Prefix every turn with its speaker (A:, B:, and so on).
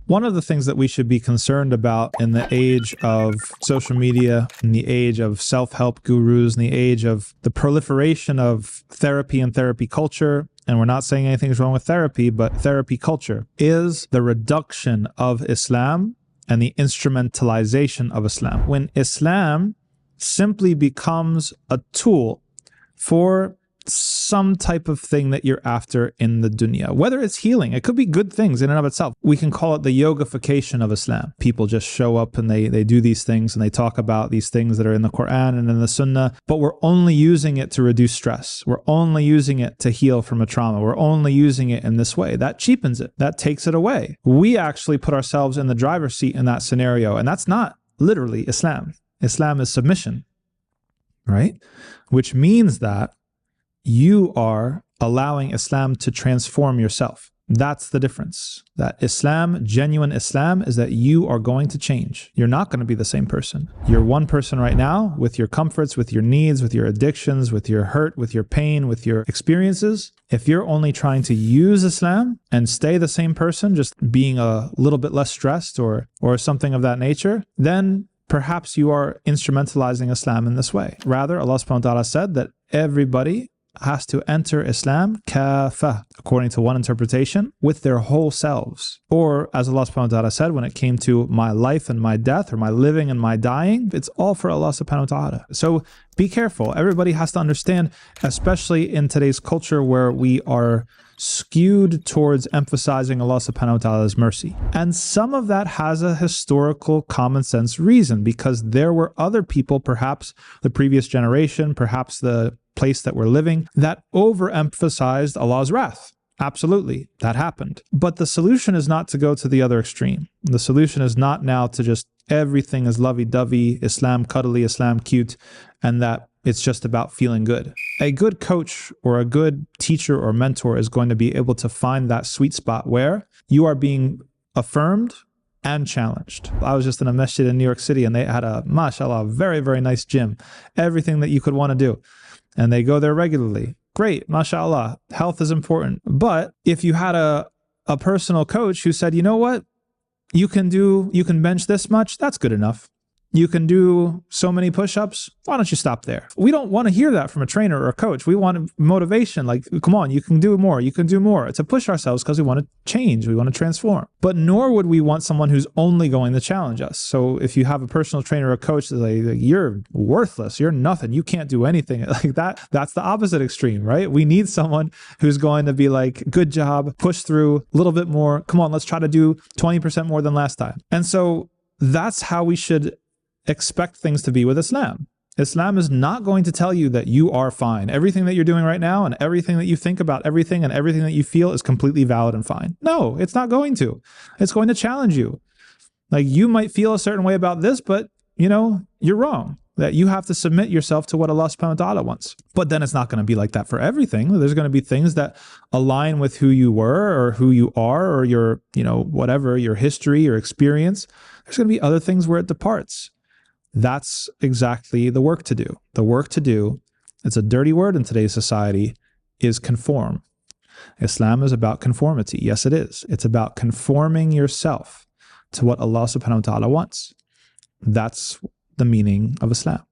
A: One of the things that we should be concerned about in the age of social media, in the age of self-help gurus, in the age of the proliferation of therapy and therapy culture, and we're not saying anything's wrong with therapy, but therapy culture, is the reduction of Islam and the instrumentalization of Islam. When Islam simply becomes a tool for some type of thing that you're after in the dunya, whether it's healing, it could be good things in and of itself. We can call it the yogification of Islam. People just show up and they do these things and they talk about these things that are in the Quran and in the Sunnah, but we're only using it to reduce stress. We're only using it to heal from a trauma. We're only using it in this way. That cheapens it. That takes it away. We actually put ourselves in the driver's seat in that scenario, and that's not literally Islam. Islam is submission, right? Which means that you are allowing Islam to transform yourself. That's the difference. That Islam, genuine Islam, is that you are going to change. You're not going to be the same person. You're one person right now with your comforts, with your needs, with your addictions, with your hurt, with your pain, with your experiences. If you're only trying to use Islam and stay the same person, just being a little bit less stressed or something of that nature, then perhaps you are instrumentalizing Islam in this way. Rather, Allah subhanahu wa ta'ala said that everybody has to enter Islam kafa, according to one interpretation, with their whole selves. Or as Allah subhanahu wa ta'ala said, when it came to my life and my death, or my living and my dying, it's all for Allah subhanahu wa ta'ala. So be careful. Everybody has to understand, especially in today's culture where we are skewed towards emphasizing Allah subhanahu wa ta'ala's mercy. And some of that has a historical common sense reason, because there were other people, perhaps the previous generation, perhaps the place that we're living, that overemphasized Allah's wrath. Absolutely, that happened. But the solution is not to go to the other extreme. The solution is not now to just everything is lovey-dovey, Islam cuddly, Islam cute, and that it's just about feeling good. A good coach or a good teacher or mentor is going to be able to find that sweet spot where you are being affirmed and challenged. I was just in a masjid in New York City and they had a, mashallah, very, very nice gym. Everything that you could want to do. And they go there regularly. Great, mashallah, health is important. But if you had a personal coach who said, you know what, you can bench this much, that's good enough. You can do so many push-ups, why don't you stop there? We don't want to hear that from a trainer or a coach. We want motivation, like, come on, you can do more, to push ourselves because we want to change, we want to transform. But nor would we want someone who's only going to challenge us. So if you have a personal trainer or a coach that's like, you're worthless, you're nothing, you can't do anything, like that's the opposite extreme, right? We need someone who's going to be like, good job, push through a little bit more, come on, let's try to do 20% more than last time. And so that's how we should expect things to be with Islam. Islam is not going to tell you that you are fine. Everything that you're doing right now and everything that you think about everything and everything that you feel is completely valid and fine. No, it's not going to. It's going to challenge you. Like, you might feel a certain way about this, but you're wrong. That you have to submit yourself to what Allah subhanahu wa ta'ala wants. But then it's not going to be like that for everything. There's going to be things that align with who you were or who you are or your, whatever, your history or experience. There's going to be other things where it departs. That's exactly the work to do. The work to do, it's a dirty word in today's society, is conform. Islam is about conformity. Yes, it is. It's about conforming yourself to what Allah subhanahu wa ta'ala wants. That's the meaning of Islam.